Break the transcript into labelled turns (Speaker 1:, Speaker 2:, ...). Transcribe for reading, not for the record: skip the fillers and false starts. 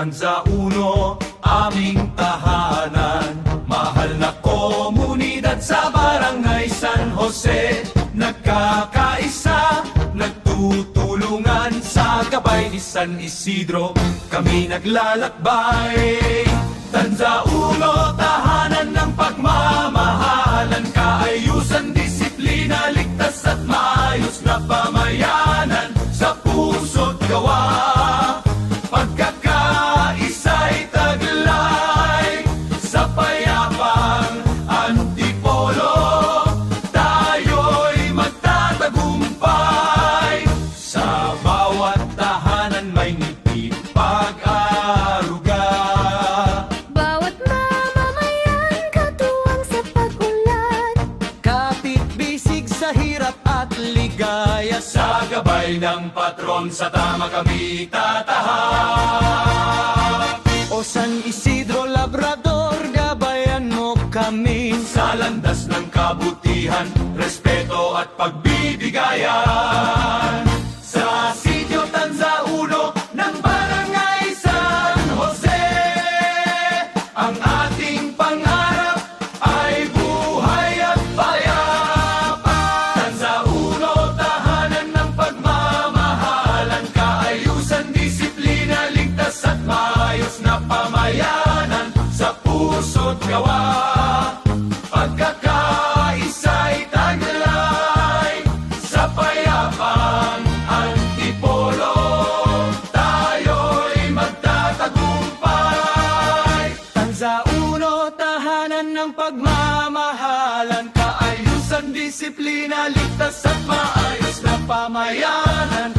Speaker 1: Tanza 1, aming tahanan. Mahal na komunidad sa Barangay San Jose. Nagkakaisa, nagtutulungan sa gabay ni San Isidro. Kami naglalakbay. Tanza 1, tahanan ng pagmamahalan. Kaayusan, disiplina, ligtas at maayos na pamayanan. Sa puso't gawa, pagkakaisa'y taglay. Sa payapang antipolo, tayo'y magtatagumpay. Sa bawat tahanan may ngiti, pag-aruga.
Speaker 2: Bawat mamamayan katuwang sa pag-unlad.
Speaker 3: Kapit-bisig sa hirap at ligaya.
Speaker 1: Sa gabay ng patron, sa tama kami tatahak.
Speaker 3: O San Isidro Labrador, gabayan mo kami.
Speaker 1: Sa landas ng kabutihan, respeto at pagbibigayan. Sa sitio Tanza 1 ng Barangay San Jose, ang ating pangarap ay buhay at payapa. Tanza 1, tahanan ng pagmamahalan. Kaayusan, disiplina, ligtas at maayos na pamayanan. Sa puso't gawa, pagkakaisa'y taglay. Sa payapang antipolo, tayo'y magtatagumpay.
Speaker 3: Tanza 1, tahanan ng pagmamahalan. Kaayusan, disiplina, ligtas at maayos na pamayanan.